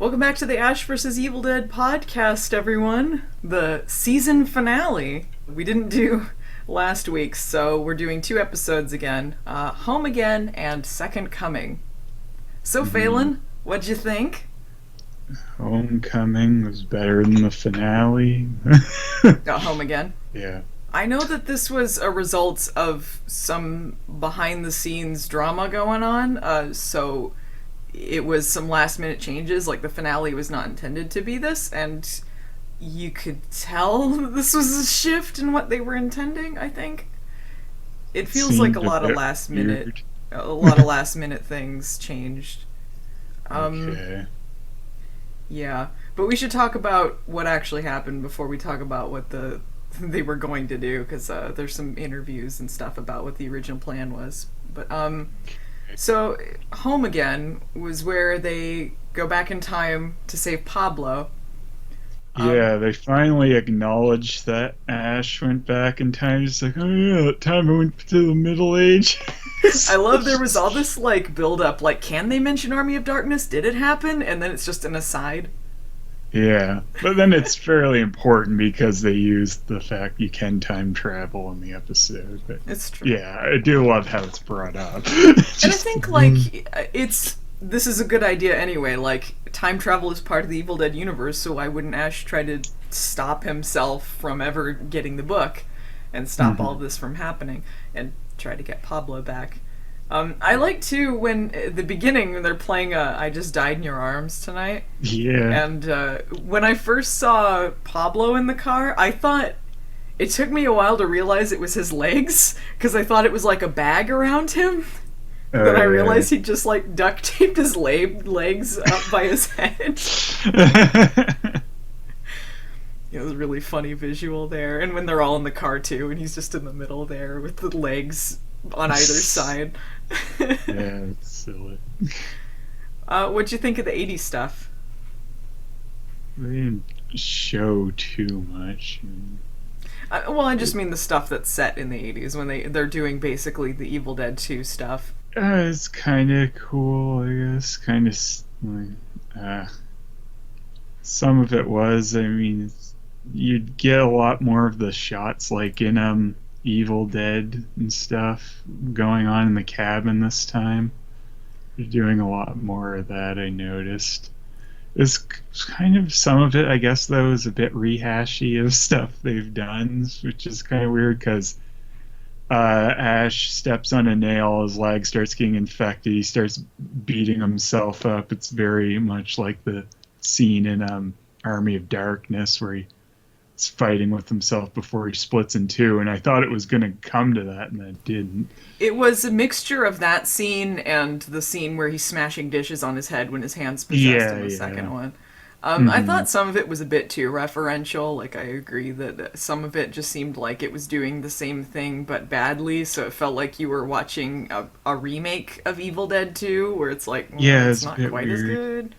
Welcome back to the Ash vs. Evil Dead podcast, everyone. The season finale. We didn't do last week's, so we're doing two episodes again. Home Again and Second Coming. So, Phelan, what'd you think? Homecoming was better than the finale. Home Again? Yeah. I know that this was a result of some behind-the-scenes drama going on, so it was some last-minute changes. Like, the finale was not intended to be this, and you could tell this was a shift in what they were intending, I think. It feels like a lot of last-minute things changed. Okay. Yeah, but we should talk about what actually happened before we talk about what they were going to do, because there's some interviews and stuff about what the original plan was. But so Home Again was where they go back in time to save Pablo. Yeah, they finally acknowledged that Ash went back in time. It's like, oh yeah, that time I went to the Middle Age. I love there was all this like build up, like, can they mention Army of Darkness? Did it happen? And then it's just an aside. Yeah, but then it's fairly important because they used the fact you can time travel in the episode. But it's true. Yeah, I do love how it's brought up. And I think like this is a good idea anyway. Like, time travel is part of the Evil Dead universe, so why wouldn't Ash try to stop himself from ever getting the book and stop all this from happening and try to get Pablo back? I like too when at the beginning they're playing I Just Died in Your Arms Tonight. Yeah. And when I first saw Pablo in the car, I thought it took me a while to realize it was his legs, because I thought it was like a bag around him. Then I realized he just like duct taped his legs up by his head. It was a really funny visual there. And when they're all in the car too, and he's just in the middle there with the legs on either side. Yeah, it's silly. What'd you think of the 80s stuff? They didn't show too much. Well, I just mean the stuff that's set in the 80s when they're doing basically the Evil Dead 2 stuff. It's kind of cool, I guess. Kind of like, some of it was. I mean, you'd get a lot more of the shots, like in Evil Dead and stuff, going on in the cabin this time. You're doing a lot more of that, I noticed. It's kind of, some of it, I guess, though, is a bit rehashy of stuff they've done, which is kind of weird, because Ash steps on a nail, his leg starts getting infected, he starts beating himself up. It's very much like the scene in Army of Darkness, where he's fighting with himself before he splits in two, and I thought it was going to come to that, and it didn't. It was a mixture of that scene and the scene where he's smashing dishes on his head when his hand's possessed in the second one. I thought some of it was a bit too referential. Like, I agree that some of it just seemed like it was doing the same thing but badly, so it felt like you were watching a remake of Evil Dead 2, where it's like, it's not quite as good.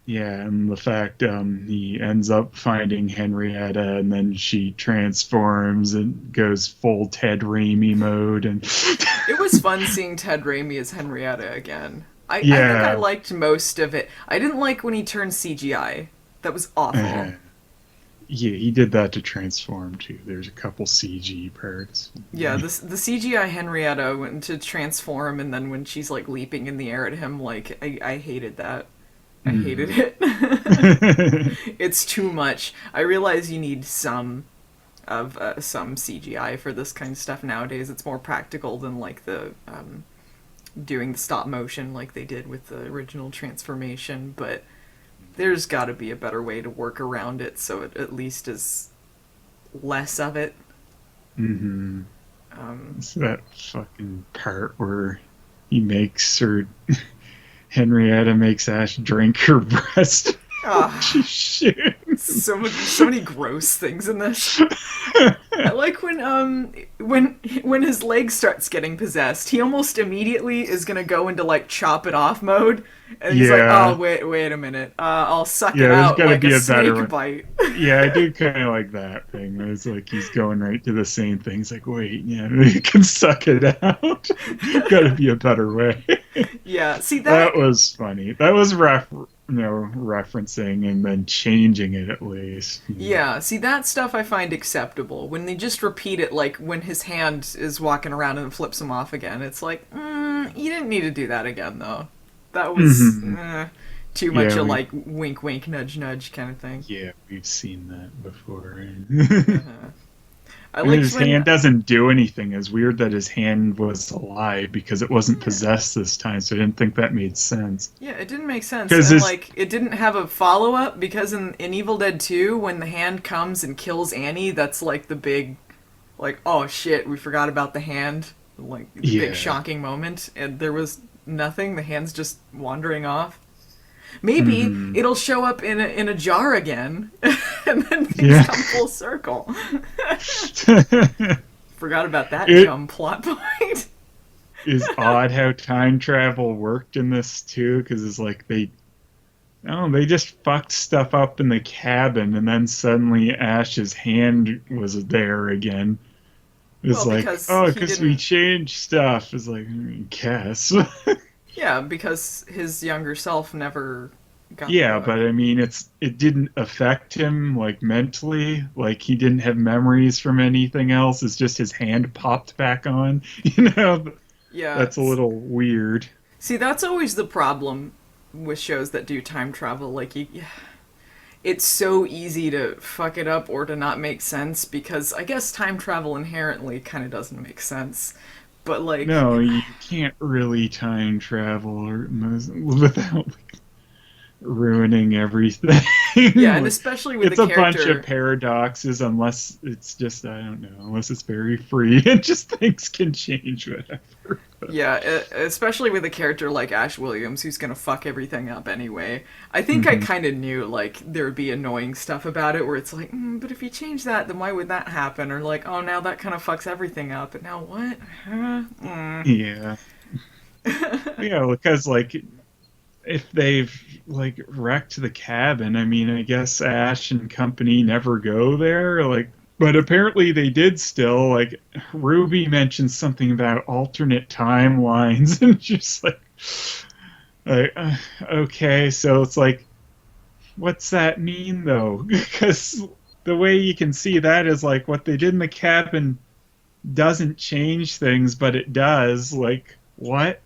Yeah, and the fact he ends up finding Henrietta, and then she transforms and goes full Ted Raimi mode, and it was fun seeing Ted Raimi as Henrietta again. I think I liked most of it. I didn't like when he turned CGI. That was awful. Yeah, he did that to transform too. There's a couple CG parts. Yeah, the CGI Henrietta went to transform, and then when she's like leaping in the air at him, like I hated that. I hated it. It's too much. I realize you need some CGI for this kind of stuff nowadays. It's more practical than like the doing the stop motion like they did with the original transformation, but there's got to be a better way to work around it so it at least is less of it. It's that fucking part where he makes her... Henrietta makes Ash drink her breast. Shit. So many gross things in this. I like when his leg starts getting possessed, he almost immediately is gonna go into like chop it off mode, and he's like, "Oh wait a minute, I'll suck it out like a snake bite." Yeah, I do kind of like that thing. It's like he's going right to the same thing. He's like, "Wait, yeah, you can suck it out. Got to be a better way." Yeah, see that was funny. That was referencing and then changing it at least. Yeah, see that stuff I find acceptable. When they just repeat it, like when his hand is walking around and flips him off again, it's like, you didn't need to do that again, though. That was Hmm. too much Yeah, a we like wink, wink, nudge, nudge kind of thing. yeah, we've seen that before. Uh-huh. I And liked his when hand doesn't do anything. It's weird that his hand was alive because it wasn't yeah, possessed this time, so I didn't think that made sense. yeah, it didn't make sense, Because and his like it didn't have a follow up because in Evil Dead 2, when the hand comes and kills Annie, that's like the big like oh shit, we forgot about the hand, like the big yeah. shocking moment, and there was nothing. The hand's just wandering off. Maybe Hmm. it'll show up in a jar again, and then things Yeah. come full circle. Forgot about that It dumb plot point. is odd how time travel worked in this too, because it's like they just fucked stuff up in the cabin, and then suddenly Ash's hand was there again. It's Well, like, because oh, he because we didn't. changed stuff. It's like, guess. Yeah, because his younger self never got the Yeah, but book. I mean, it didn't affect him like mentally. Like he didn't have memories from anything else. It's just his hand popped back on. You know, Yeah. that's a little weird. See, that's always the problem with shows that do time travel. Like, it's so easy to fuck it up or to not make sense because I guess time travel inherently kind of doesn't make sense. But, like, No, you can't really time travel without ruining everything. yeah, and Like, especially with a it's a bunch of character. paradoxes unless it's just I don't know, unless it's very free and just things can change whatever. Yeah, especially with a character like Ash Williams, who's gonna fuck everything up anyway. I think I Hmm. kind of knew like there would be annoying stuff about it, where it's like, but if you change that, then why would that happen? Or like, oh, now that kind of fucks everything up. And now what? Huh? Yeah. Yeah, because like if they've like wrecked the cabin, I mean, I guess Ash and company never go there. Like, but apparently they did still. Like, Ruby mentioned something about alternate timelines, and just like, okay, so it's like, what's that mean though? Because the way you can see that is like what they did in the cabin doesn't change things, but it does. Like, what?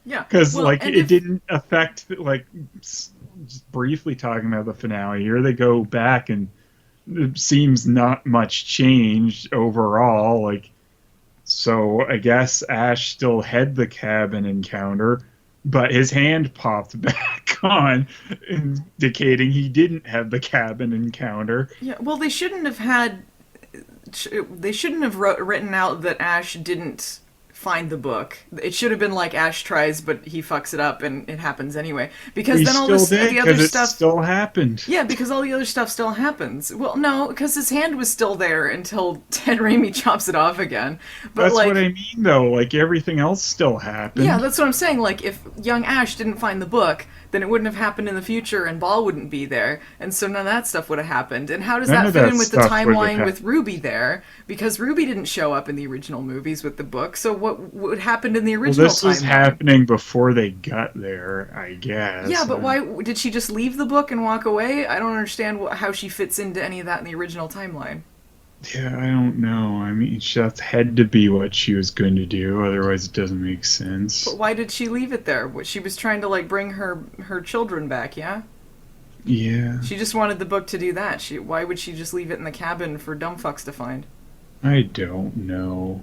Yeah. Because Well, like and it if didn't affect just briefly talking about the finale here they go back and it seems not much changed overall, like, so I guess Ash still had the cabin encounter but his hand popped back on, indicating he didn't have the cabin encounter. yeah, well, they shouldn't have had. They shouldn't have written out that Ash didn't find the book. It should have been like Ash tries, but he fucks it up, and it happens anyway. Because We then all still this, did the other because it stuff. still happened. Yeah, because all the other stuff still happens. Well, no, because his hand was still there until Ted Raimi chops it off again. But That's what like, I mean though, like everything else still yeah, happened. that's what I'm saying. Like, if young Ash didn't find the book, then it wouldn't have happened in the future, and Ball wouldn't be there, and so none of that stuff would have happened. And how does None that of fit that in with the stuff would have timeline happened. with Ruby there? Because Ruby didn't show up in the original movies with the book, so what would happen in the Well, original this was timeline? happening before they got there, I Yeah, guess. but why did she just leave the book and walk away? I don't understand how she fits into any of that in the original timeline. Yeah, I don't know. I mean, that had to be what she was going to do, otherwise it doesn't make But sense. why did she leave it there? What, she was trying to like bring her children back, yeah? Yeah, She just wanted the book to do that. Why would she just leave it in the cabin for dumb fucks to find? I don't know.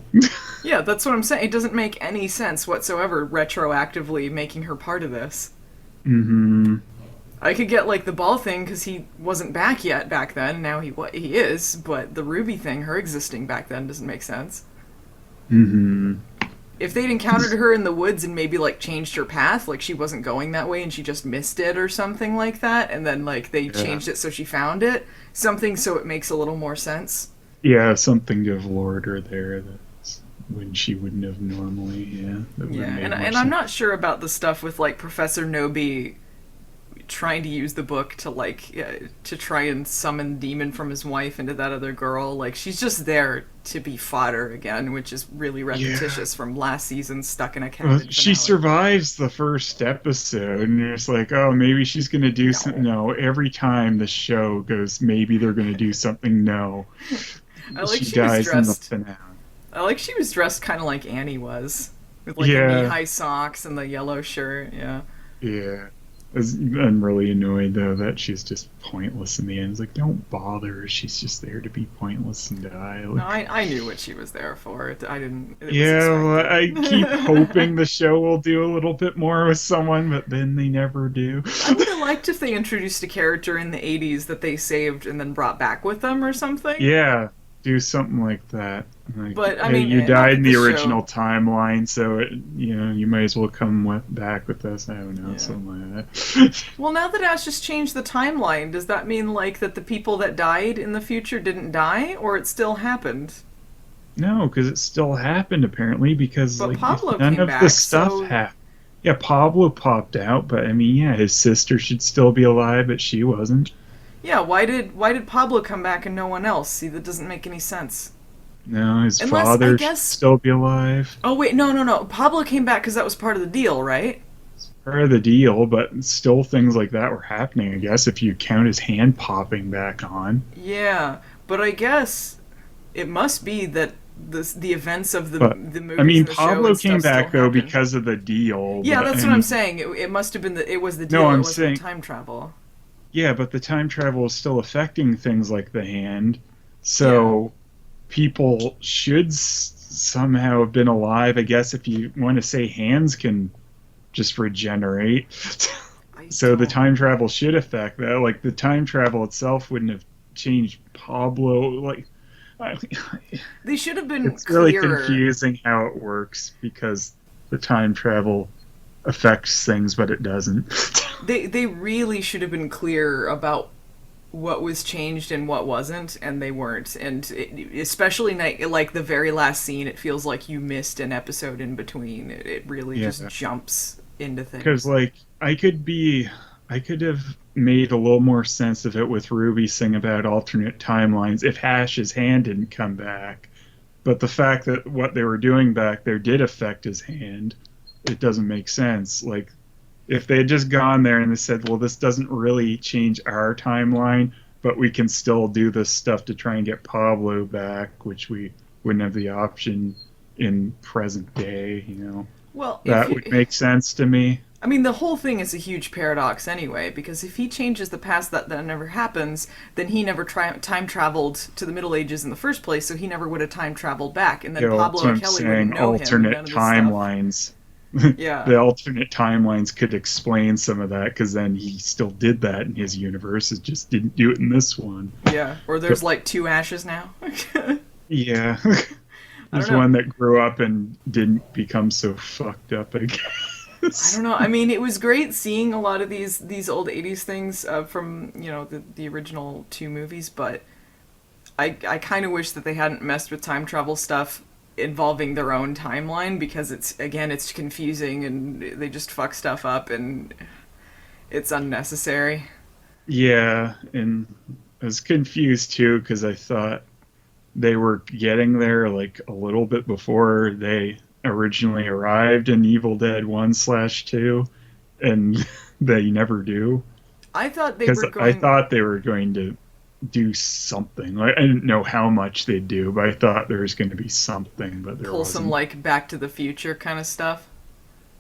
Yeah, that's what I'm saying. It doesn't make any sense whatsoever retroactively making her part of this. Hmm. I could get like the Ball thing because he wasn't back yet back then. Now he is, but the Ruby thing, her existing back then, doesn't make sense. Hmm. If they'd encountered her in the woods and maybe like changed her path, like she wasn't going that way and she just missed it or something like that, and then like they Yeah. changed it so she found it, something so it makes a little more sense. Yeah, something to have lured her there that's when she wouldn't have normally, yeah. That would have Yeah, made more and I'm sense. not sure about the stuff with like Professor Nobi trying to use the book to to try and summon demon from his wife into that other girl. Like she's just there to be fodder again, which is really Yeah. repetitious from last season stuck in a Well, cabin she finale. survives the first episode, and you're just like, oh, maybe she's going to do something. No. No, every time the show goes, maybe they're going to do something. No, I like she she was dies in the dressed finale. I like she was dressed kind of like Annie was, with like the Yeah, knee-high socks and the yellow shirt. Yeah. yeah. I'm really annoyed though that she's just pointless in the end. It's like, don't bother her. She's just there to be pointless and die. No, Like, I knew what she was there for. I didn't. It was yeah, well, expected. I keep hoping the show will do a little bit more with someone, but then they never do. I would have liked if they introduced a character in the '80s that they saved and then brought back with them or something. Yeah, do something like that. Like, But I hey, mean, you not died in that the the original show. timeline, so you might as well come back with us. I don't know, Yeah. something like that. Well, now that Ash just changed the timeline, does that mean like that the people that died in the future didn't die, or it still happened? No, because it still happened apparently. Because But like if Pablo none came of the back, stuff so happened. Yeah, Pablo popped out, but I mean, yeah, his sister should still be alive, but she wasn't. yeah. Why did Pablo come back and no one else? See, that doesn't make any sense. No, his Unless I father should guess. still be alive. Oh wait, no, no, no. Pablo came back because that was part of the deal, right? Part of the deal, but still things like that were happening. I guess if you count his hand popping back on. Yeah, but I guess it must be that the events of But the I movies mean, and the show Pablo and came stuff still back though happen. because of the deal. Yeah, But that's I what I'm mean, saying. It must have been it was the no, deal. It I'm wasn't the saying time travel. yeah, but the time travel is still affecting things like the hand. Yeah, So people should somehow have been alive. I guess if you want to say hands can just regenerate. I So the don't. time travel should affect that. Like the time travel itself wouldn't have changed Pablo. Like I, They should have been it's really clearer. confusing how it works because the time travel affects things, but it doesn't. They really should have been clear about what was changed and what wasn't, and they weren't. And especially like the very last scene, it feels like you missed an episode in between. It really just Yeah, jumps into because things. like I could have made a little more sense of it with Ruby saying about alternate timelines if Hash's hand didn't come back. But the fact that what they were doing back there did affect his hand, it doesn't make sense. Like if they had just gone there and they said, well, this doesn't really change our timeline, but we can still do this stuff to try and get Pablo back, which we wouldn't have the option in present day. Well, if That you, would make sense to me. I mean, the whole thing is a huge paradox anyway, because if he changes the past that never happens, then he never time traveled to the Middle Ages in the first place, so he never would have time traveled back, and then That's Pablo what and I'm Kelly wouldn't saying. know him, and Alternate none of this stuff. timelines. Yeah, The alternate timelines could explain some of that because then he still did that in his universe. It just didn't do it in this one. yeah. Or But there's like two Ashes now. I yeah, don't there's know. one that grew up and didn't become so fucked up, I I guess. don't know. I mean, it was great seeing a lot of these old '80s things from the original two movies, but I kind of wish that they hadn't messed with time travel stuff involving their own timeline because it's confusing and they just fuck stuff up and it's unnecessary. Yeah, and I was confused too because I thought they were getting there like a little bit before they originally arrived in Evil Dead 1/2, and they never do. I thought they Because were I going thought they were going to do something. Like, I didn't know how much they'd do, but I thought there was going to be something, but there pull some wasn't. like Back to the Future kind of stuff.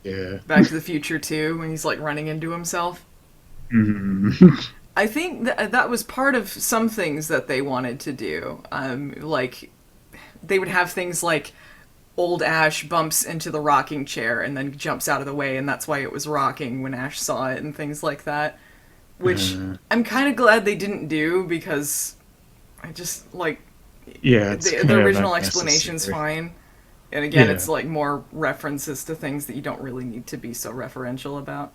Yeah. Back to the Future 2 when he's like running into himself. Hmm. I think that was part of some things that they wanted to do. Like they would have things like old Ash bumps into the rocking chair and then jumps out of the way, and that's why it was rocking when Ash saw it, and things like that. Which uh, I'm kind of glad they didn't do because I just like yeah, it's the kind of original explanation's unnecessary. fine. And again, Yeah. it's like more references to things that you don't really need to be so referential about.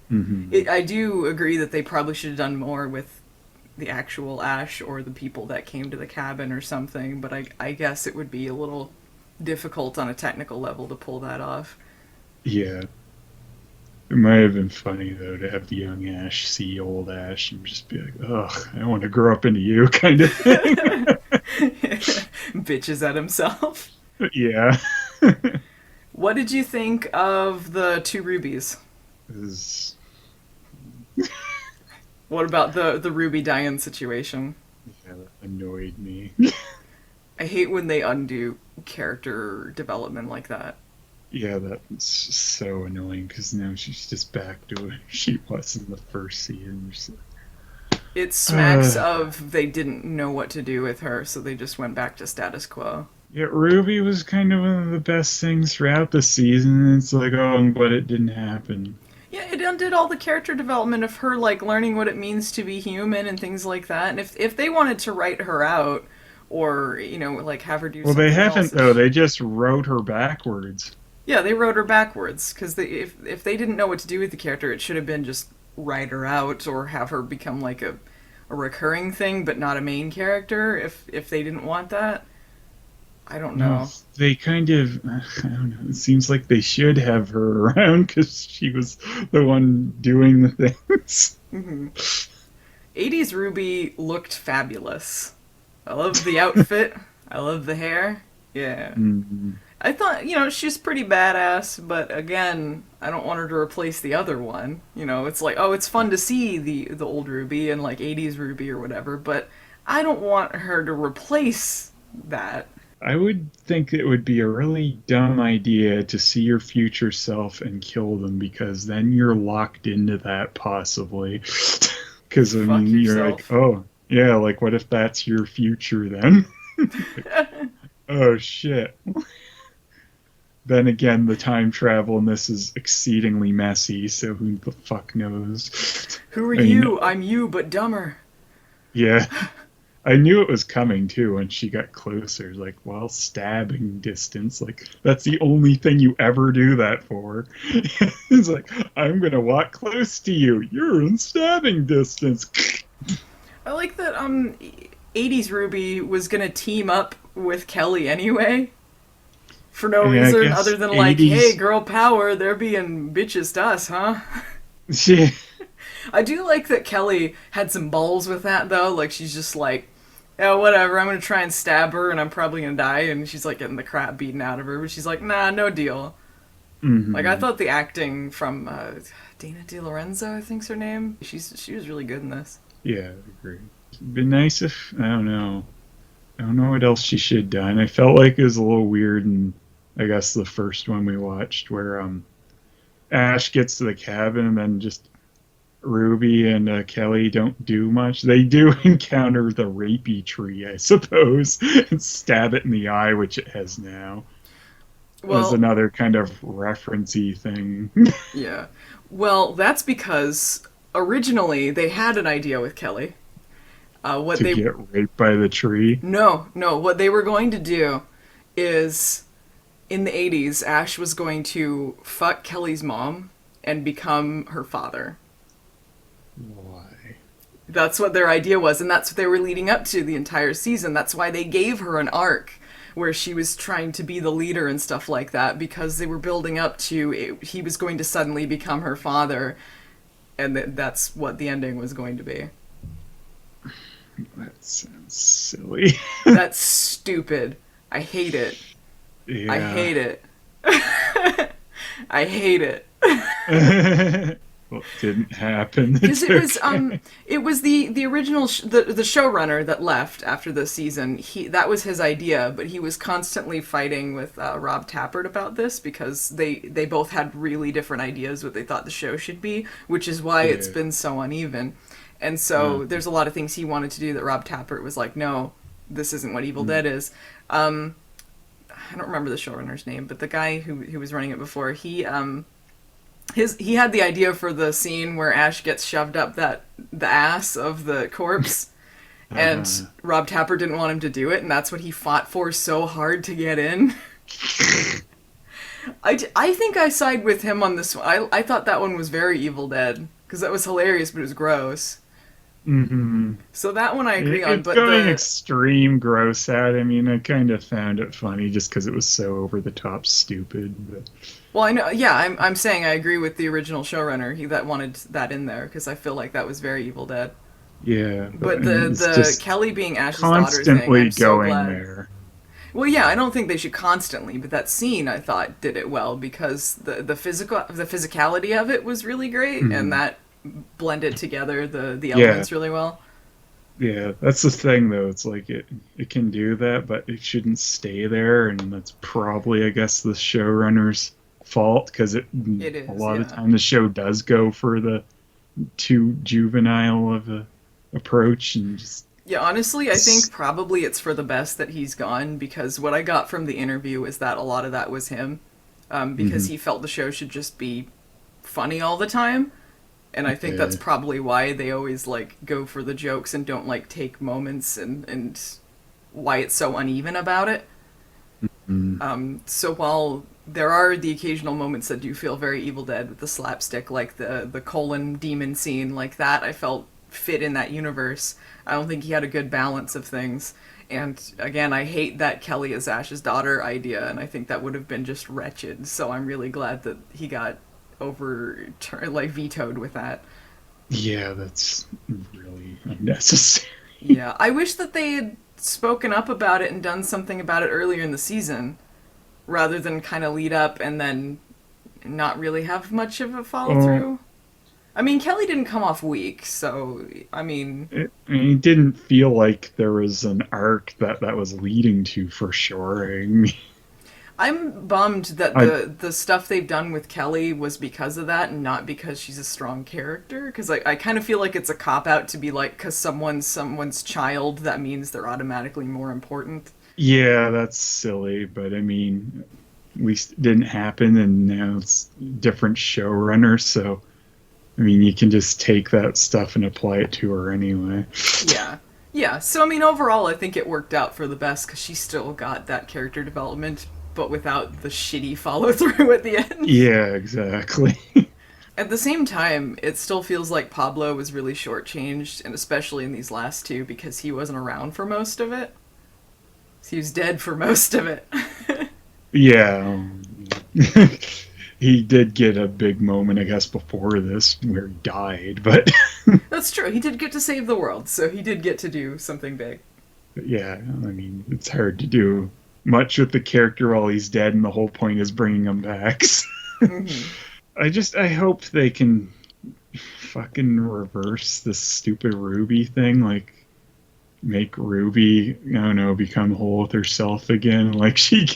Hmm. I do agree that they probably should have done more with the actual Ash or the people that came to the cabin or something, but I guess it would be a little difficult on a technical level to pull that off. Yeah. It might have been funny though to have the young Ash see old Ash and just be like, "Ugh, I want to grow up into you," kind of thing. Bitches at himself. Yeah. What did you think of the two rubies? Is What about the Ruby Diane situation? yeah, that annoyed me. I hate when they undo character development like that. Yeah, that's so annoying because now she's just back to where she was in the first season. It smacks of they didn't know what to do with her, so they just went back to status quo. Yeah, Ruby was kind of one of the best things throughout the season. And it's like, oh, I'm glad it didn't happen. Yeah, it undid all the character development of her, like learning what it means to be human and things like that. And if they wanted to write her out, or like have her do Well, they something haven't else, though. They just wrote her backwards. yeah, they wrote her backwards because if they didn't know what to do with the character, it should have been just write her out or have her become like a recurring thing, but not a main character. If they didn't want that, I don't No, know. they kind of, I don't know. It seems like they should have her around because she was the one doing the things. Hmm. 80s Ruby looked fabulous. I love the outfit. I love the hair. Yeah. Mhm. I thought, she's pretty badass, but again, I don't want her to replace the other one. It's like, oh, it's fun to see the old Ruby and like 80s Ruby or whatever, but I don't want her to replace that. I would think it would be a really dumb idea to see your future self and kill them because then you're locked into that possibly. Because, I Fuck mean, you're like, yourself. oh, yeah, like what if that's your future then? Oh, shit. Then again, the time travel in this is exceedingly messy, so who the fuck knows? Who are I mean, you? I'm you, but dumber. yeah. I knew it was coming too when she got closer. Like, well, stabbing distance. Like, that's the only thing you ever do that for. It's like, I'm gonna walk close to you. You're in stabbing distance. I like that 80s Ruby was gonna team up with Kelly anyway. For no And I reason guess other than like, hey, 80s. girl power, they're being bitches to us, huh? She, I do like that Kelly had some balls with that though. Like she's just like, oh whatever, I'm gonna try and stab her and I'm probably gonna die, and she's like getting the crap beaten out of her, but she's like, nah, no deal. Like I hmm thought the acting from Dana DeLorenzo, I think's her name. She was really good in this. Yeah, I agree. It'd be nice if I don't know. I don't know what else she should have done. I felt like it was a little weird, and I guess the first one we watched where Ash gets to the cabin and then just Ruby and Kelly don't do much. They do encounter the rapey tree, I suppose, and stab it in the eye, which it has now. As Well, another kind of referencey thing. yeah. Well, that's because originally they had an idea with Kelly. What To they get raped by the tree. no, what they were going to do is in the 80s, Ash was going to fuck Kelly's mom and become her father. Why? That's what their idea was, and that's what they were leading up to the entire season. That's why they gave her an arc where she was trying to be the leader and stuff like that, because they were building up to he was going to suddenly become her father, and that's what the ending was going to be. That sounds silly. That's stupid. I hate it. I Yeah. hate it. I hate it. Well, it didn't happen. Because It's okay. it was the original the showrunner that left after the season. That was his idea, but he was constantly fighting with Rob Tappert about this because they both had really different ideas what they thought the show should be, which is why it's Yeah. been so uneven. And so there's a lot of things he wanted to do that Rob Tappert was like, no, this isn't what Evil Dead is. I don't remember the showrunner's name, but the guy who was running it before, he had the idea for the scene where Ash gets shoved up the ass of the corpse, and Uh, Rob Tapper didn't want him to do it, and that's what he fought for so hard to get in. I think I side with him on this one. I thought that one was very Evil Dead because that was hilarious, but it was gross. hmm So that one I agree on, It's but going the extreme gross out. I mean, I kind of found it funny just because it was so over the top stupid. But Well, I know. Yeah, I'm saying I agree with the original showrunner. He that wanted that in there because I feel like that was very Evil Dead. Yeah, but But I mean, it's the just Kelly being Ash's daughter thing, constantly I'm so going glad. there. Well, yeah, I don't think they should constantly, but that scene I thought did it well because the physicality of it was really great, and Mhm. that blended together the Yeah, elements really well. yeah, that's the thing though. It's like it can do that, but it shouldn't stay there, and that's probably, I guess, the showrunner's fault because it It a is, lot of yeah. time the show does go for the too juvenile of a approach and just Yeah, honestly, I think probably it's for the best that he's gone because what I got from the interview is that a lot of that was him, because mhm. he felt the show should just be funny all the time, and I think that's Yeah. probably why they always like go for the jokes and don't like take moments and why it's so uneven about it. Mm. So while there are the occasional moments that do feel very Evil Dead with the slapstick, like the colon demon scene, like that, I felt fit in that universe. I don't think he had a good balance of things. And again, I hate that Kelly is Ash's daughter idea, and I think that would have been just wretched. So I'm really glad that he got like vetoed with that. Yeah, that's really unnecessary. Yeah, I wish that they had spoken up about it and done something about it earlier in the season, rather than kind of lead up and then not really have much of a follow Well, through. I mean, Kelly didn't come off weak, so I mean, I mean, it didn't feel like there was an arc that was leading to for sure. I mean, I'm bummed that I the stuff they've done with Kelly was because of that and not because she's a strong character. Because I kind of feel like it's a cop out to be like, because someone's child, that means they're automatically more important. yeah, that's silly, but I mean, at least it didn't happen, and now it's different showrunner, so I mean, you can just take that stuff and apply it to her anyway. Yeah. Yeah, so I mean, overall, I think it worked out for the best because she still got that character development, but without the shitty follow through at the end. Yeah, exactly. At the same time, it still feels like Pablo was really shortchanged, and especially in these last two because he wasn't around for most of it. He was dead for most of it. Yeah. He did get a big moment, I guess, before this where he died, but That's true. He did get to save the world, so he did get to do something big. yeah, I mean, it's hard to do much with the character while he's dead, and the whole point is bringing him back. Hmm. I hope they can fucking reverse this stupid Ruby thing, like make Ruby, I don't know, become whole with herself again. Like she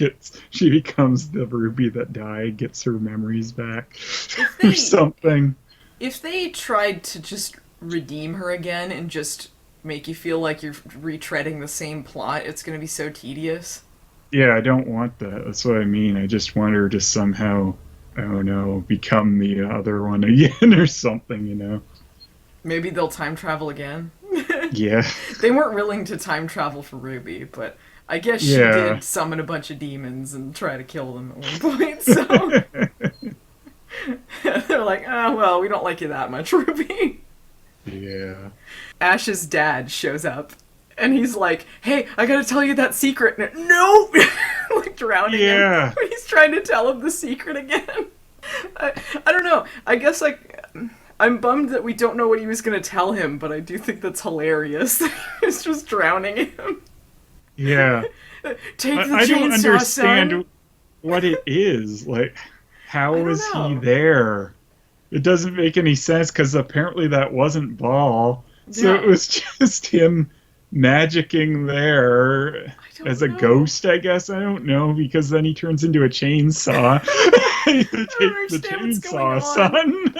becomes the Ruby that died, gets her memories back, If or they something. if they tried to just redeem her again and just make you feel like you're retreading the same plot, it's going to be so tedious. Yeah, I don't want that. That's what I mean. I just want her to somehow, I don't know, become the other one again or something, you know? Maybe they'll time travel again. Yeah. They weren't willing to time travel for Ruby, but I guess she Yeah. did summon a bunch of demons and try to kill them at one point, so they're like, oh, well, we don't like you that much, Ruby. Yeah. Ash's dad shows up, and he's like, hey, I gotta tell you that secret. No! Like drowning him Yeah. when he's trying to tell him the secret again. I don't know. I guess, like, I'm bummed that we don't know what he was gonna tell him, but I do think that's hilarious. He's just drowning him. Yeah. Take the I don't chainsaw, son. understand what it is. Like, I how don't is he know. there? It doesn't make any sense because apparently that wasn't Ball. So it Yeah, was just him magicking there I don't as a know. ghost, I guess. I don't know because then he turns into a chainsaw. Take I don't the understand what's going chainsaw, on. son.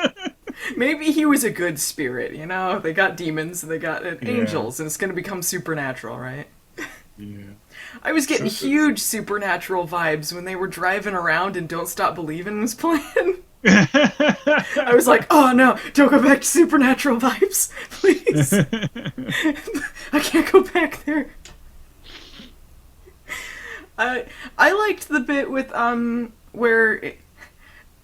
Maybe he was a good spirit, you know? They got demons and they got Yeah. angels, and it's gonna become supernatural, right? Yeah. I was getting So it's huge supernatural vibes when they were driving around and Don't Stop Believing was playing. I was like, oh no, don't go back to supernatural vibes, please. I can't go back there. I liked the bit with where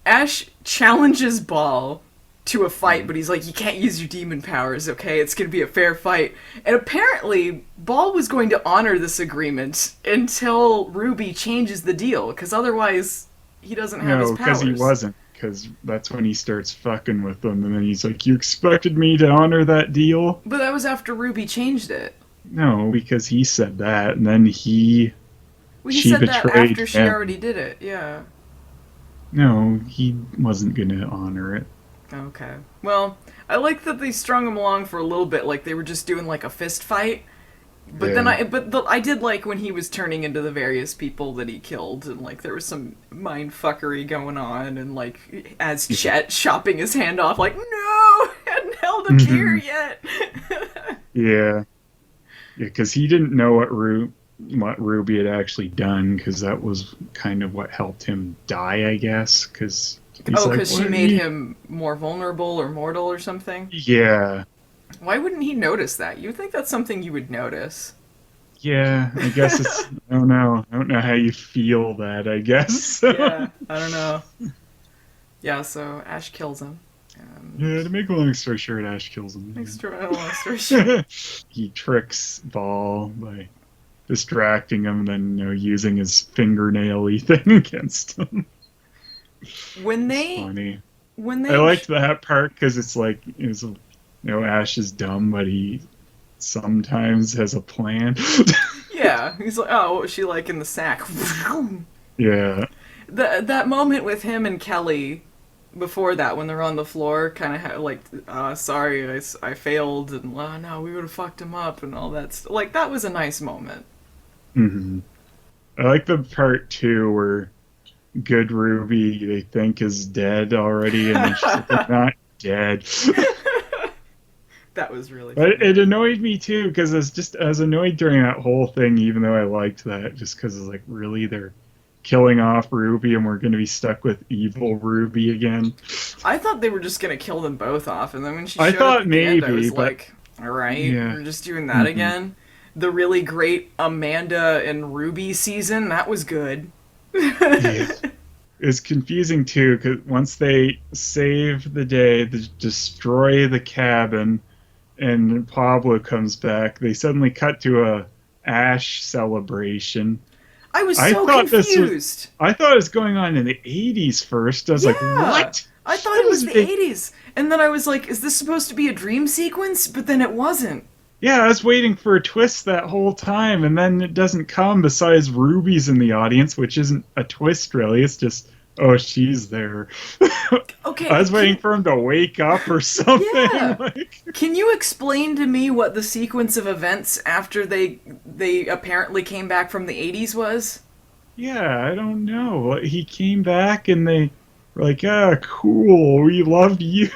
Ash challenges Ball to a fight, but he's like, you can't use your demon powers, okay? It's gonna be a fair fight. And apparently, Ball was going to honor this agreement until Ruby changes the deal, because otherwise he doesn't have his No, because he powers. wasn't. Because that's when he starts fucking with them, and then he's like, "You expected me to honor that deal?" But that was after Ruby changed it. No, because he said that, and then Well, he she said that betrayed after she him. already did it. Yeah. No, he wasn't gonna honor it. Okay. Well, I like that they strung him along for a little bit, like they were just doing like a fist fight. But then Yeah. I did like when he was turning into the various people that he killed, and like there was some mind fuckery going on, and like as Chet chopping his hand off, like no, I hadn't held a beer Mhm. yet. Yeah. Yeah, because he didn't know what Ruby had actually done, because that was kind of what helped him die, I guess. Because he's Oh, like, because she "What? made him more vulnerable or mortal or something. Yeah, Why wouldn't he notice that? You would think that's something you would notice. yeah. I guess it's. I don't know. I don't know how you feel that. I guess. Yeah, I don't know. Yeah, so Ash kills him. And Yeah. To make a long story short, Ash kills him. extra long story short. He tricks Ball by distracting him, and then using his fingernail-y thing against him. When It's they funny. when I they liked that part because it's like Ash is dumb, but he sometimes has a plan. yeah, he's like, oh, what was she like in the sack? Yeah, That moment with him and Kelly before that when they're on the floor kind of like sorry I failed and no we would have fucked him up and all that like that was a nice moment. hmm I like the part too where Good Ruby they think is dead already, and then she's like, "I'm not dead." That was really But funny. it annoyed me too because I was annoyed during that whole thing, even though I liked that, just because it's like, really, they're killing off Ruby and we're going to be stuck with evil Ruby again. I thought they were just gonna kill them both off, and then when she I showed up thought at the end I maybe, was but like, alright, yeah. we're just doing that hmm again. The really great Amanda and Ruby season, that was good. Yeah. It's confusing too because once they save the day, they destroy the cabin, and Pablo comes back, they suddenly cut to a Ash celebration. I was I so thought this was confused. I thought it was going on in the 80s first. I was like, Yeah. "What?" I thought That it was doesn't the make 80s. And then I was like, is this supposed to be a dream sequence? But then it wasn't. Yeah, I was waiting for a twist that whole time, and then it doesn't come. Besides, Ruby's in the audience, which isn't a twist really. It's just, oh, she's there. I Okay, was waiting for him to wake up or something. yeah. Like, Can you explain to me what the sequence of events after they apparently came back from the 80s was? yeah, I don't know. He came back, and they were like, "Ah, cool. We love you."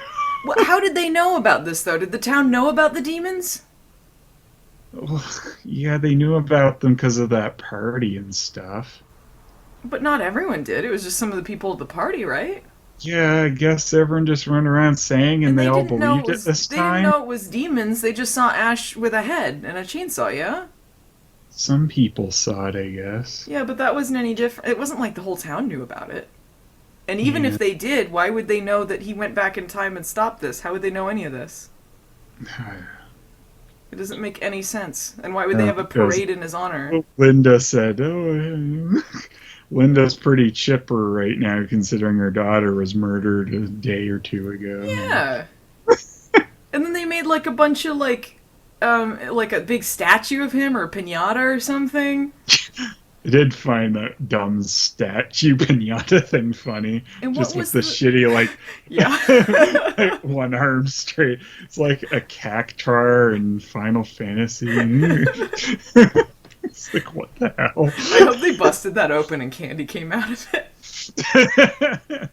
How did they know about this though? Did the town know about the demons? Yeah, they knew about them because of that party and stuff. But not everyone did. It was just some of the people at the party, right? Yeah, I guess everyone just ran around saying, and And they they all didn't know it believed it was this they didn't time. know it was demons. They just saw Ash with a head and a chainsaw, yeah? Some people saw it, I guess. Yeah, but that wasn't any different. It wasn't like the whole town knew about it. And even Yeah. if they did, why would they know that he went back in time and stopped this? How would they know any of this? It doesn't make any sense. And why would they have a Because parade in his honor? Linda said, "Oh, Linda's pretty chipper right now, considering her daughter was murdered a day or two ago." Yeah. And then they made like a bunch of like a big statue of him or a pinata or something. I did find that dumb statue pinata thing funny, And what just with was the the shitty yeah? like, one arm straight. It's like a cactuar in Final Fantasy. It's like, what the I hope they busted that open and candy came out of it. hell?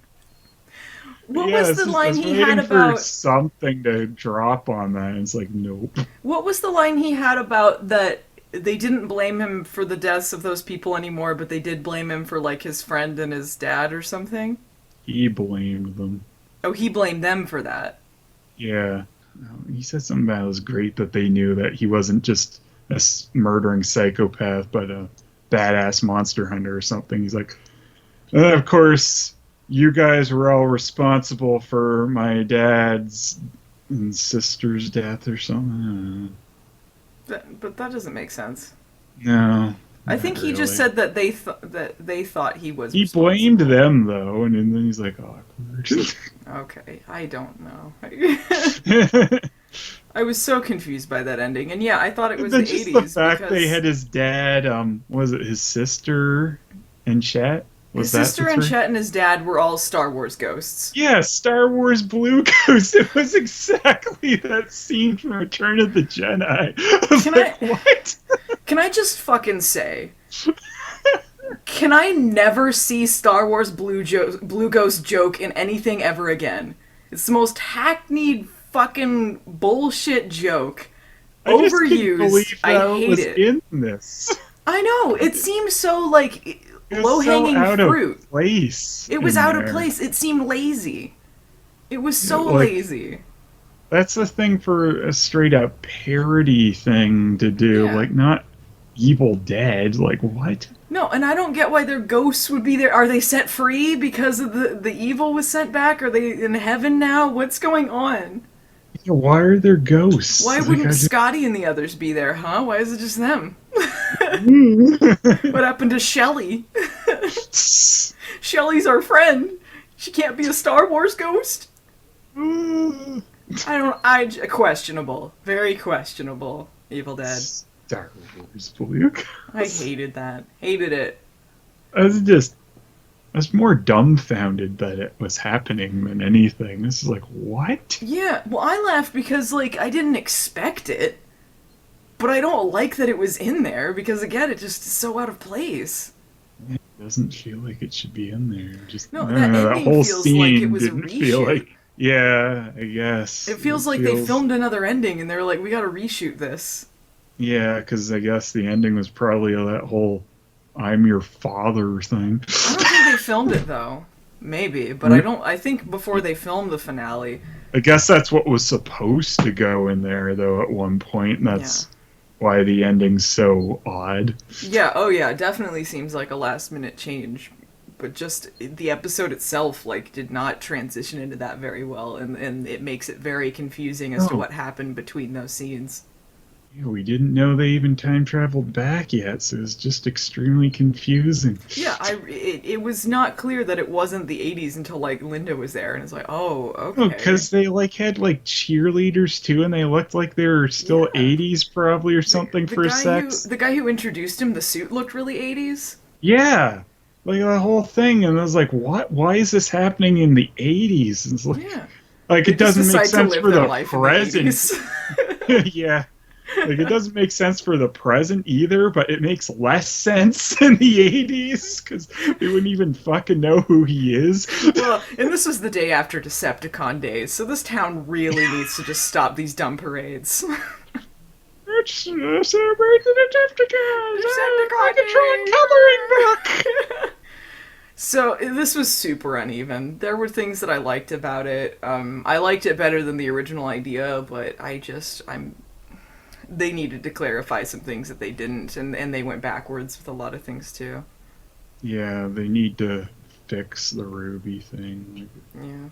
What Yeah, was the I line was he had waiting for about something to drop on that. And it's like, nope. what was the line he had about that they didn't blame him for the deaths of those people anymore, but they did blame him for like his friend and his dad or something? He blamed them. Oh, he blamed them for that. Yeah. He said something about it was great that they knew that he wasn't just a murdering psychopath, but a badass monster hunter or something. He's like, and of course, you guys were all responsible for my dad's and sister's death or something. But that doesn't make sense. No. I Not think he just really. said that they thought he was He blamed responsible. them though, and then he's like, awkward. Okay, I don't know. I was so confused by that ending, and yeah, I thought it And was then the just the '80s fact they because had his dad, was it his sister and Chet? his Was that the sister and three? Chet and his dad were all Star Wars ghosts. Yeah, Star Wars Blue Ghost. It was exactly that scene from Return of the Jedi. I was Can like, I what? can I just fucking say? Can I never see Star Wars Blue Ghost joke in anything ever again? It's the most hackneyed fucking bullshit joke. I just couldn't Overused. believe I that hate was it. in this. I know. It seems so like It was low so hanging out of fruit. place It was in out of there. place. It seemed lazy. It was so Like, lazy. that's the thing for a straight up parody thing to do. Yeah. Like, not Evil Dead. Like, what? No, and I don't get why their ghosts would be there. Are they set free because of the evil was sent back? Are they in heaven now? What's going on? Yeah, why are there ghosts? Why Like, wouldn't Scotty and the others be there, huh? Why is it just them? I What happened to Shelly? just. Shelly's our friend. She can't be a Star Wars ghost. Questionable. Very questionable. Evil Dead. Star Wars Blue. I hated that. Hated it. I was more dumbfounded that it was happening than anything. This is like, what? Yeah, well, I laughed because, like, I didn't expect it. But I don't like that it was in there because, again, it just is so out of place. It doesn't feel like it should be in there. Just No, I don't that know, that ending whole feels scene like it was a didn't feel reshoot. like. Yeah, I guess It feels like they filmed another ending and they were like, we gotta reshoot this. Yeah, because I guess the ending was probably that whole "I'm your father" thing. I don't think they filmed it, though. Maybe, but I think before they filmed the finale. I guess that's what was supposed to go in there, though. At one point, and that's why the ending's so odd. Yeah, oh yeah, it definitely seems like a last minute change. But just the episode itself, like, did not transition into that very well, and it makes it very confusing as to Oh. what happened between those scenes. Yeah, we didn't know they even time traveled back yet, so it was just extremely confusing. Yeah, it was not clear that it wasn't the '80s until like Linda was there, and it's like, oh, okay. Oh, because they like had like cheerleaders too, and they looked like they were still Yeah. '80s probably or something for sex. The guy who introduced him, the suit looked really '80s. Yeah, like the whole thing, and I was like, "What? Why is this happening in the '80s?" It's Yeah, like they it just doesn't make decide to sense live for their the life in present. the '80s. Yeah, like it doesn't make sense for the present either, but it makes less sense in the '80s because they wouldn't even fucking know who he is. Well, and this was the day after Decepticon Days, so this town really needs to just stop these dumb parades. Let's celebrate the Decepticons! Decepticon Megatron coloring book! So this was super uneven. There were things that I liked about it. I liked it better than the original idea, but they needed to clarify some things that they didn't, and they went backwards with a lot of things too. Yeah, they need to fix the Ruby thing. Yeah.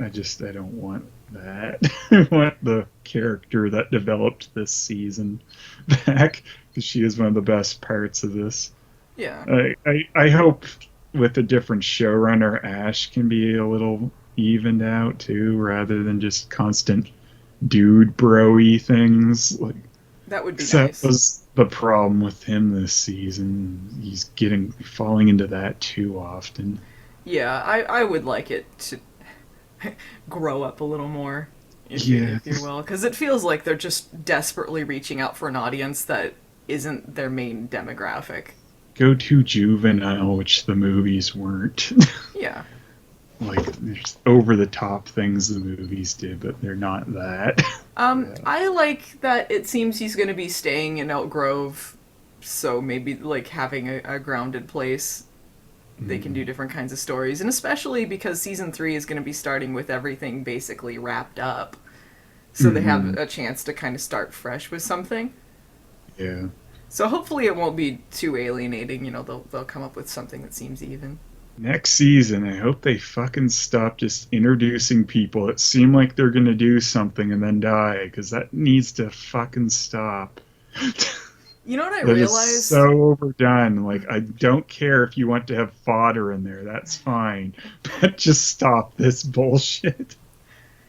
I don't want that. I want the character that developed this season back because she is one of the best parts of this. Yeah. I hope with a different showrunner, Ash can be a little evened out too, rather than just constant dude bro-y things. Like That would be that nice. was the problem with him this season. He's falling into that too often. Yeah, I would like it to grow up a little more, if Yeah. you will, because it feels like they're just desperately reaching out for an audience that isn't their main demographic. Go too juvenile, which the movies weren't. Yeah. Like there's over the top things the movies did, but they're not that. I like that it seems he's going to be staying in Elk Grove, so maybe like having a grounded place. They can do different kinds of stories, and especially because season 3 is going to be starting with everything basically wrapped up, so they have a chance to kind of start fresh with something. Yeah. So hopefully it won't be too alienating. You know, they'll come up with something that seems even. Next season, I hope they fucking stop just introducing people that seem like they're gonna do something and then die, because that needs to fucking stop. You know what I That is realized? so overdone. Like, I don't care if you want to have fodder in there. That's fine. But just stop this bullshit.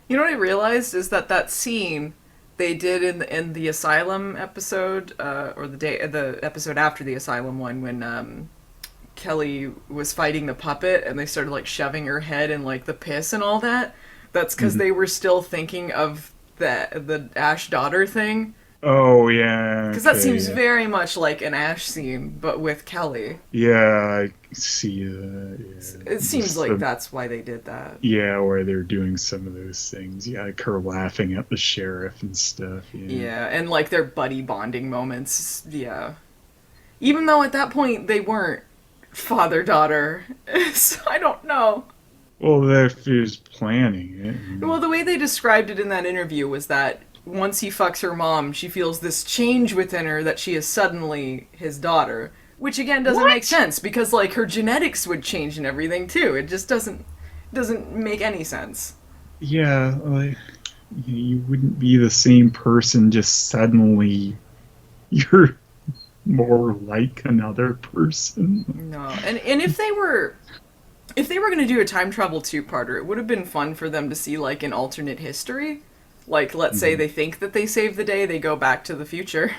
You know what I realized is that that scene they did in the asylum episode, or the episode after the asylum one, when Kelly was fighting the puppet and they started like shoving her head in like the piss and all that. That's because Mhm. they were still thinking of the Ash daughter thing. Oh, yeah. Because that Okay. seems Yeah. very much like an Ash scene, but with Kelly. Yeah, I see that. It Yeah. seems Just like that's why they did that. yeah, where they're doing some of those things. Yeah, like her laughing at the sheriff and stuff. Yeah. Yeah, and like their buddy bonding moments. Yeah. Even though at that point they weren't father daughter. So I don't know. Well, if he was planning it. Well, the way they described it in that interview was that once he fucks her mom, she feels this change within her that she is suddenly his daughter. Which again doesn't make What? sense because like her genetics would change and everything too. It just doesn't make any sense. Yeah, like you wouldn't be the same person just suddenly. You're more like another person. No. And if they were going to do a time travel two-parter, it would have been fun for them to see like an alternate history. Like, let's say Mhm. they think that they saved the day, they go back to the future,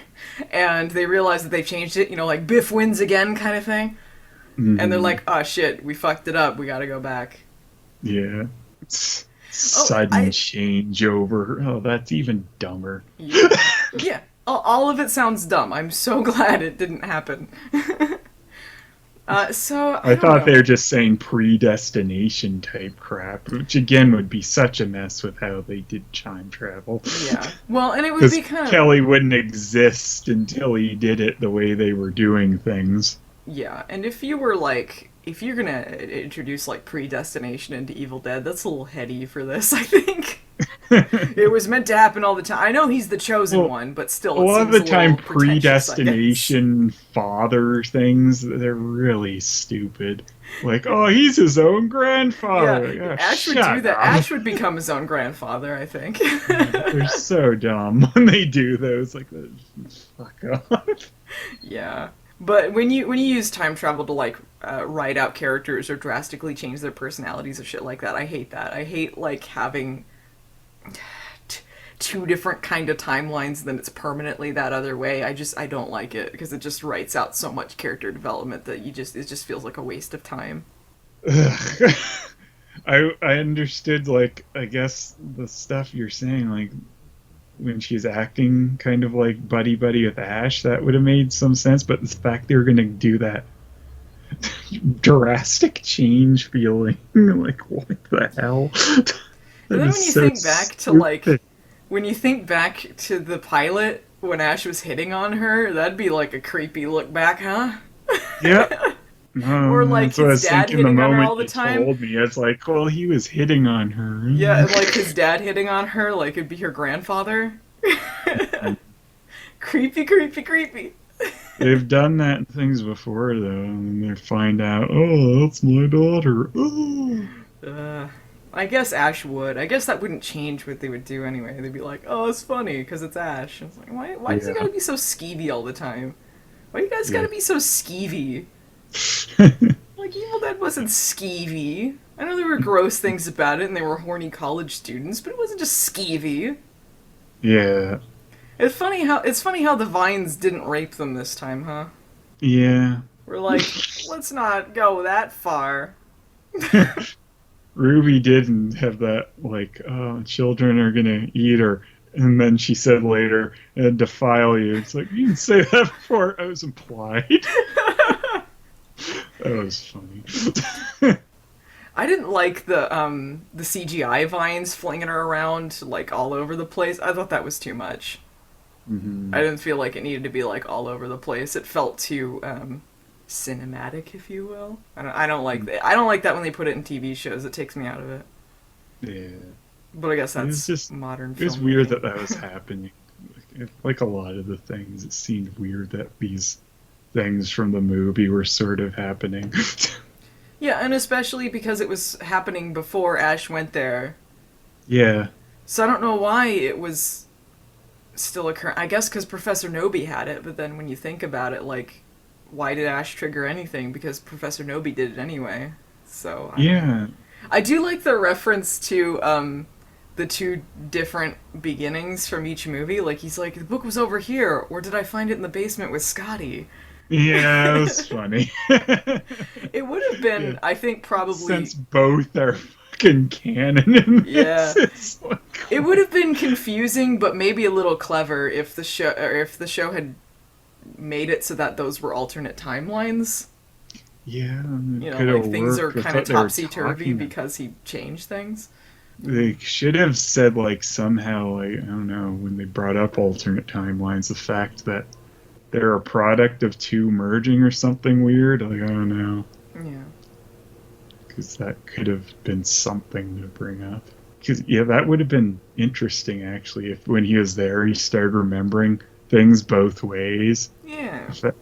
and they realize that they've changed it, like Biff wins again kind of thing. And they're Mhm. like, oh shit, we fucked it up, we gotta go back. Yeah. Oh, Sudden changeover. Oh, that's even dumber. yeah. Yeah. All of it sounds dumb. I'm so glad it didn't happen. So, I I don't thought they know. were just saying predestination type crap, which again would be such a mess with how they did time travel. Yeah. Well, and it would Because be kind of. Kelly wouldn't exist until he did it the way they were doing things. Yeah, and if you're gonna introduce like predestination into Evil Dead, that's a little heady for this, I think. It was meant to happen all the time. I know he's the chosen Well, one, but a still, it lot of seems the a time little pretentious, I guess. predestination father things, they're really stupid. Like, oh, he's his own Yeah, grandfather. Yeah, Ash would do shut that. up. Ash would become his own grandfather, I think. They're so dumb when they do those. Like, fuck off. Yeah, but when you use time travel to like write out characters or drastically change their personalities or shit like that, I hate that. I hate like having two different kind of timelines, then it's permanently that other way. I don't like it because it just writes out so much character development that it just feels like a waste of time. Ugh. I understood, like, I guess the stuff you're saying, like when she's acting kind of like buddy buddy with Ash, that would have made some sense. But the fact they were gonna do that drastic change feeling, like what the hell? And That then is so stupid. when you think back to the pilot when Ash was hitting on her, that'd be like a creepy look back, huh? Yeah. Or like That's what I his was dad thinking the hitting on her moment all the you time. told me. It's like, well, he was hitting on Yeah, her. and like his dad hitting on her, like it'd be her grandfather. Creepy, creepy, creepy. They've done that in things before, though, and they find out, oh, that's my daughter. Oh. Uh, I guess Ash would. I guess that wouldn't change what they would do anyway. They'd be like, "Oh, it's funny because it's Ash." It's like, why does he Yeah. gotta be so skeevy all the time? Why you guys Yeah. gotta be so skeevy? Like Evil Dead wasn't skeevy. I know there were gross things about it, and they were horny college students, but it wasn't just skeevy. Yeah. It's funny how the vines didn't rape them this time, huh? Yeah. We're like, let's not go that far. Ruby didn't have that, like, oh, children are gonna eat her. And then she said later, defile you. It's like, you didn't say that before. I was implied. That was funny. I didn't like the CGI vines flinging her around like all over the place. I thought that was too much. I Hmm. didn't feel like it needed to be like all over the place. It felt too cinematic, if you will. I don't like that. I don't like that when they put it in TV shows. It takes me out of it. Yeah. But I guess It was that's just, modern it was weird filmmaking. that that was happening. Like a lot of the things, it seemed weird that these things from the movie were sort of happening. Yeah, and especially because it was happening before Ash went there. Yeah. So I don't know why it was still occur. I guess because Professor Nobi had it, but then when you think about it, like, why did Ash trigger anything? Because Professor Nobi did it anyway. So I don't know. Yeah. I do like the reference to the two different beginnings from each movie. Like he's like, the book was over here, or did I find it in the basement with Scotty? Yeah, it was funny. It would have been, Yeah. I think, probably. Since both are fucking canon in Yeah. this, it's like, It would have been confusing, but maybe a little clever if the show had made it so that those were alternate timelines. yeah, it You know, could like have things are worked with kind of what they were topsy turvy talking because he changed things. They should have said, like, somehow, like, I don't know, when they brought up alternate timelines, the fact that they're a product of two merging or something weird. Like, I don't know. Yeah. Because that could have been something to bring up. Because, yeah, that would have been interesting, actually, if when he was there, he started remembering things both ways. Yeah. If that,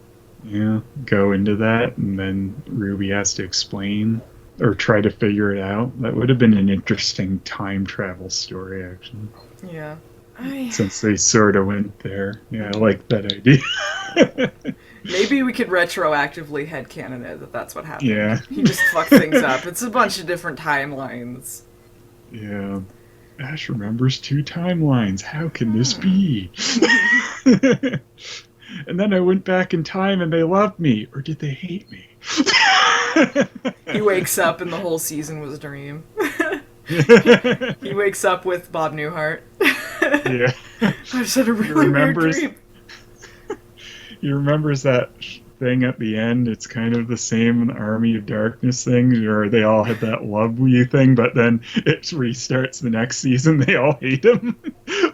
yeah, go into that, and then Ruby has to explain or try to figure it out. That would have been an interesting time travel story, actually. Yeah. Since they sort of went there. Yeah, I like that idea. Maybe we could retroactively headcanon it that that's what happened. Yeah. He just fucked things up. It's a bunch of different timelines. Yeah. Ash remembers two timelines. How can this be? And then I went back in time and they loved me. Or did they hate me? He wakes up and the whole season was a dream. He wakes up with Bob Newhart. Yeah. I just had a really weird remembers- dream. He remembers that thing at the end. It's kind of the same in the Army of Darkness thing, where they all had that love you thing, but then it restarts the next season. They all hate him.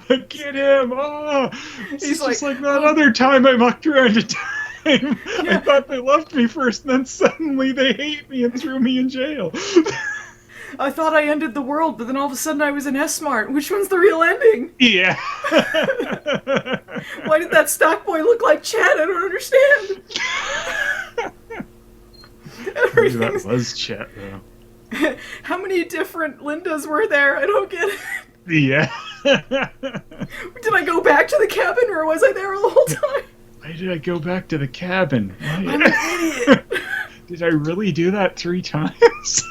Like, get him! Oh, He's he's just like, like that other time I mucked around in time. I Yeah. thought they loved me first, and then suddenly they hate me and threw me in jail. I thought I ended the world, but then all of a sudden I was in S-Mart. Which one's the real ending? Yeah. Why did that stock boy look like Chad? I don't understand. Maybe Everything's... that was Chet, though. How many different Lindas were there? I don't get it. Yeah. Did I go back to the cabin, or was I there the whole time? Why did I go back to the cabin? I'm an idiot. Did I really do that 3 times?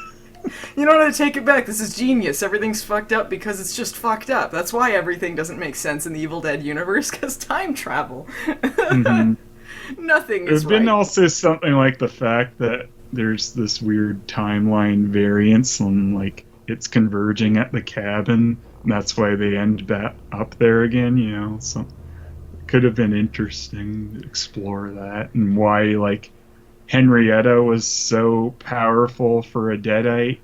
You don't have to take it back. This is genius. Everything's fucked up because it's just fucked up. That's why everything doesn't make sense in the Evil Dead universe, because time travel. Mhm. Nothing There's is been right. also something like the fact that there's this weird timeline variance and like it's converging at the cabin. And that's why they end back up there again, you know. So it could have been interesting to explore that and why like Henrietta was so powerful for a Deadite.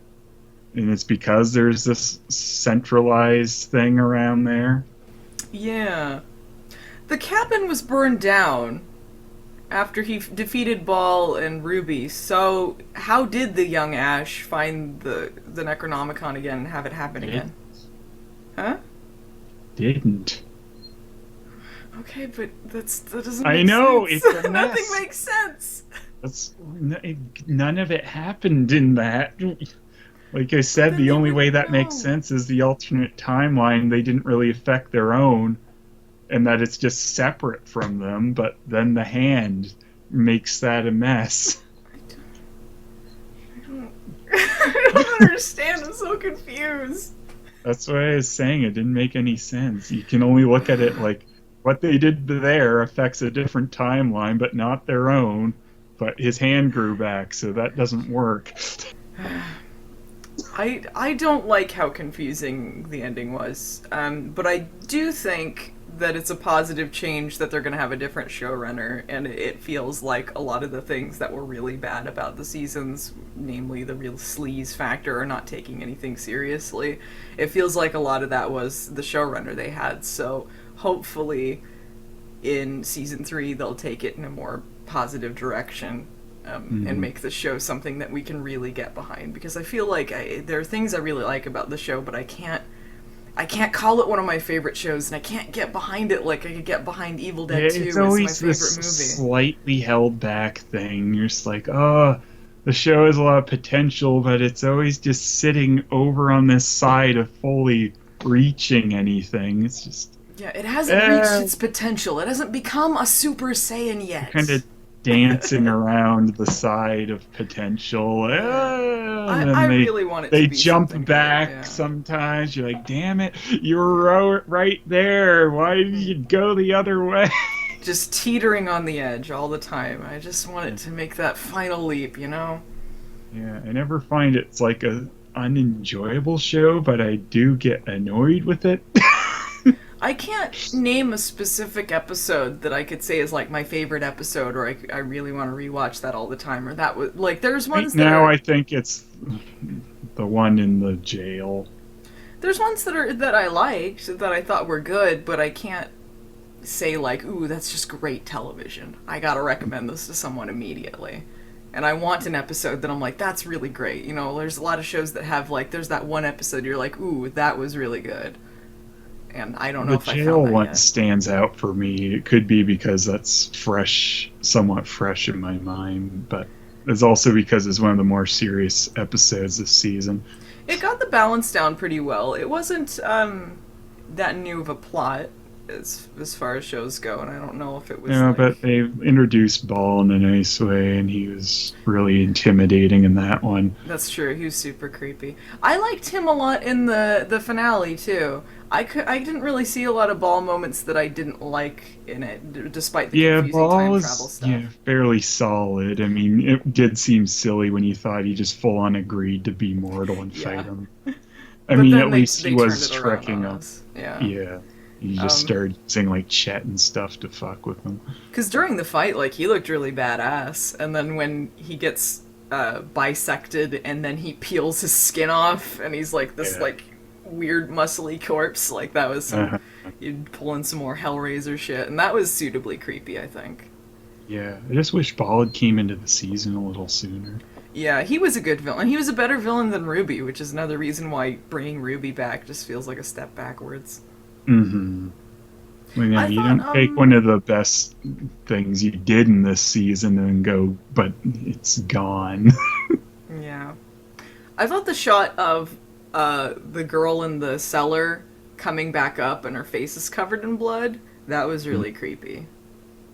And it's because there's this centralized thing around there. Yeah. The cabin was burned down after he defeated Ball and Ruby, so how did the young Ash find the Necronomicon again and have it happen again? Huh? Didn't. Okay, but that doesn't I make know, sense. it's a Nothing mess. makes sense. That's none of it happened in that. Like I said, then the they only would way that makes know. sense is the alternate timeline. They didn't really affect their own, and that it's just separate from them. But then the hand makes that a mess. I don't understand. I'm so confused. That's why I was saying it didn't make any sense. You can only look at it like what they did there affects a different timeline, but not their own. But his hand grew back, so that doesn't work. I don't like how confusing the ending was, but I do think that it's a positive change that they're going to have a different showrunner, and it feels like a lot of the things that were really bad about the seasons, namely the real sleaze factor or not taking anything seriously, it feels like a lot of that was the showrunner they had, so hopefully in season 3 they'll take it in a more positive direction. And make the show something that we can really get behind, because I feel like there are things I really like about the show, but I can't call it one of my favorite shows, and I can't get behind it like I could get behind Evil Dead 2 It's as my always favorite this movie. slightly held back thing. You're just like, oh, the show has a lot of potential, but it's always just sitting over on this side of fully reaching anything. It's just Yeah, it hasn't reached its potential. It hasn't become a Super Saiyan yet. Kind of dancing around the side of potential. Yeah. And then I really want it to they be jump something back good, yeah. sometimes. You're like, damn it, you were right there. Why did you go the other way? Just teetering on the edge all the time. I just want it to make that final leap, you know? Yeah, I never find it's like a unenjoyable show, but I do get annoyed with it. I can't name a specific episode that I could say is like my favorite episode, or I really want to rewatch that all the time, or that was like there's Right ones that now, are I think it's the one in the jail. there's ones that I liked that I thought were good, but I can't say like, ooh, that's just great television. I gotta recommend this to someone immediately. And I want an episode that I'm like, that's really great. You know, there's a lot of shows that have like, there's that one episode you're like, ooh, that was really good. And I don't know The if I jail found that one yet. stands out for me. It could be because that's fresh, somewhat fresh in my mind, but it's also because it's one of the more serious episodes this season. It got the balance down pretty well. It wasn't that new of a plot as far as shows go, and I don't know if it was Yeah, like but they introduced Ball in a nice way, and he was really intimidating in that one. that's true. He was super creepy. I liked him a lot in the finale too. I didn't really see a lot of Ball moments that I didn't like in it, despite the Yeah, confusing time Ball travel is stuff. fairly solid. I mean, it did seem silly when you thought he just full on agreed to be mortal and Yeah. fight him. I But mean, then at least they he was turned it around trekking on up. us. Yeah. Yeah, he just Um, started saying like Chet and stuff to fuck with him. Because during the fight, like, he looked really badass. And then when he gets bisected and then he peels his skin off and he's like this, Yeah. like, weird muscly corpse, like, that was some. Uh-huh. You'd pull in some more Hellraiser shit. And that was suitably creepy, I think. Yeah, I just wish Ball had came into the season a little sooner. Yeah, he was a good villain. He was a better villain than Ruby, which is another reason why bringing Ruby back just feels like a step backwards. Mm-hmm. Well, yeah, I you thought, don't take one of the best things you did in this season and go, but it's gone. Yeah. I thought the shot of the girl in the cellar coming back up and her face is covered in blood, that was really creepy.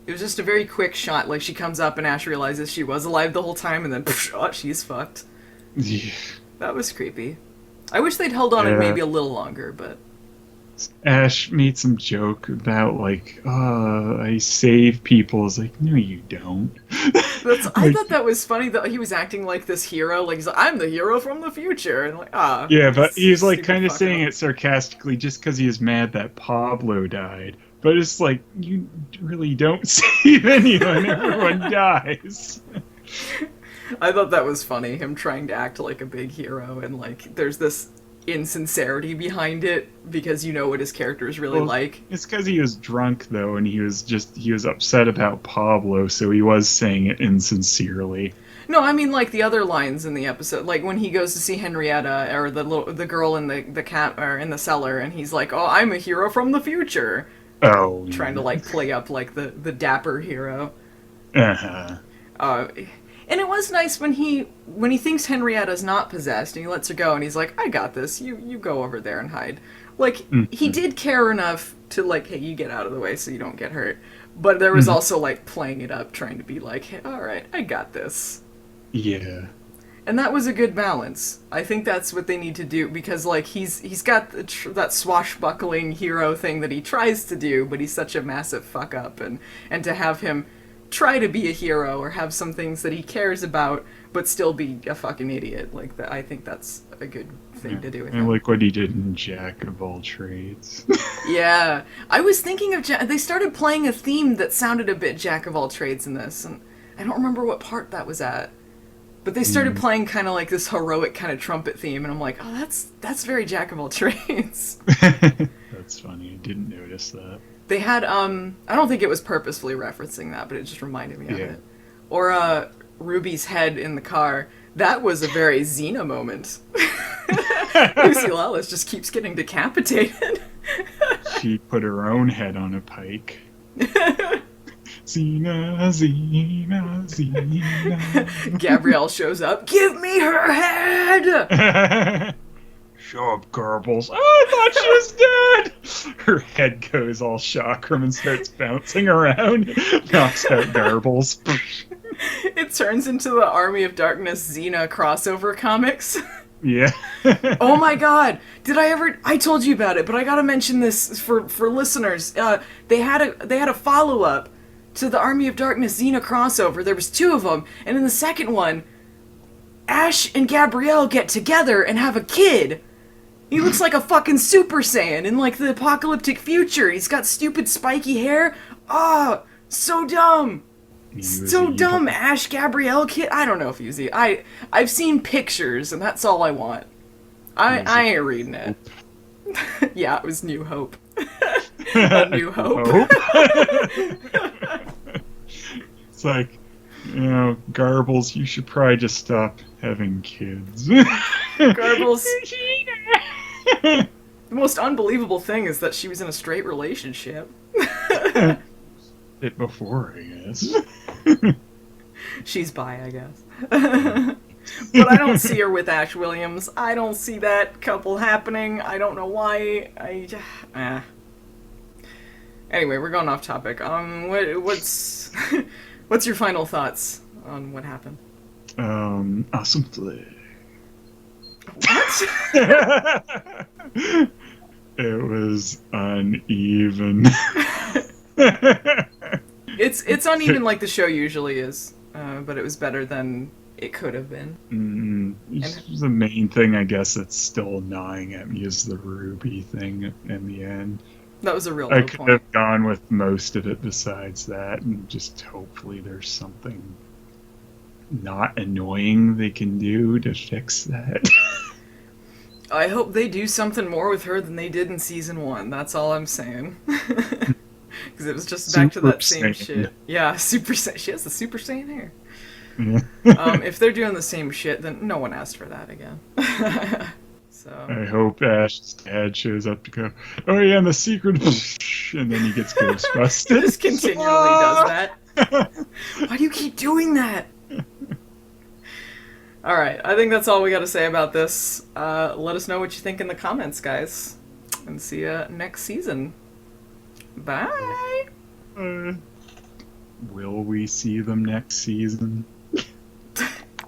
It was just a very quick shot, like she comes up and Ash realizes she was alive the whole time and then, oh, she's fucked. Yeah. That was creepy. I wish they'd held on it Yeah. maybe a little longer, but... Ash made some joke about like, I save people. It's like, no, you don't. I thought that was funny that he was acting like this hero, like he's like, I'm the hero from the future, and like, Yeah, but he's like stupid kind of fucker. saying it sarcastically just because he was mad that Pablo died. But it's like, you really don't save anyone. Everyone dies. I thought that was funny, him trying to act like a big hero, and like, there's this insincerity behind it because you know what his character is really Well, like. It's because he was drunk, though, and he was upset about Pablo, so he was saying it insincerely. No, I mean like the other lines in the episode, like when he goes to see Henrietta or the girl in the cat or in the cellar, and he's like, "Oh, I'm a hero from the future," Oh. trying to like play up like the dapper hero. Uh-huh. And it was nice when he thinks Henrietta's not possessed and he lets her go and he's like, I got this. You go over there and hide. Like, he did care enough to like, hey, you get out of the way so you don't get hurt. But there was also like playing it up, trying to be like, hey, all right, I got this. Yeah. And that was a good balance. I think that's what they need to do because like he's got that swashbuckling hero thing that he tries to do, but he's such a massive fuck up, and to have him try to be a hero or have some things that he cares about but still be a fucking idiot, like that, I think that's a good thing to do with I him. like what he did in Jack of All Trades. Yeah, I was thinking of they started playing a theme that sounded a bit Jack of All Trades in this, and I don't remember what part that was at. But they started playing kind of like this heroic kind of trumpet theme, and I'm like, oh, that's very Jack of All Trades. That's funny. I didn't notice that. They had, I don't think it was purposefully referencing that, but it just reminded me of Yeah. it. Or, Ruby's head in the car. That was a very Xena moment. Lucy Lawless just keeps getting decapitated. She put her own head on a pike. Xena, Xena, Xena. Gabrielle shows up. Give me her head! Show up, Garbles. Oh, I thought she was dead! Her head goes all chakram and starts bouncing around. Knocks out Garbles. It turns into the Army of Darkness Xena crossover comics. Yeah. Oh my god! I told you about it, but I gotta mention this for listeners. They had a follow up to the Army of Darkness Xena crossover. There was two of them, and in the second one, Ash and Gabrielle get together and have a kid. He looks like a fucking Super Saiyan in like the apocalyptic future. He's got stupid spiky hair. Ah, so dumb. So dumb, Ash Gabrielle kid. I don't know if he's I've seen pictures and that's all I want. I ain't reading it. Yeah, it was New Hope. A New Hope. It's like, Garbles, you should probably just stop having kids. Garbles. The most unbelievable thing is that she was in a straight relationship. It before, I guess. She's bi, I guess. But I don't see her with Ash Williams. I don't see that couple happening. I don't know why. Anyway, we're going off topic. What's what's your final thoughts on what happened? Awesome flick. What? It was uneven. It's uneven like the show usually is, but it was better than it could have been. The main thing, I guess, that's still gnawing at me is the Ruby thing in the end. That was a real I low could point. have gone with most of it besides that, and just hopefully there's something not annoying they can do to fix that. I hope they do something more with her than they did in season 1. That's all I'm saying. Because it was just back to that same shit. Yeah, Super Saiyan. She has the Super Saiyan hair. Yeah. If they're doing the same shit, then no one asked for that again. So I hope Ash's dad shows up to go, oh yeah, and the secret, and then he gets Ghostbusted. just continually does that. Why do you keep doing that? Alright, I think that's all we gotta say about this. Let us know what you think in the comments, guys. And see you next season. Bye! Will we see them next season?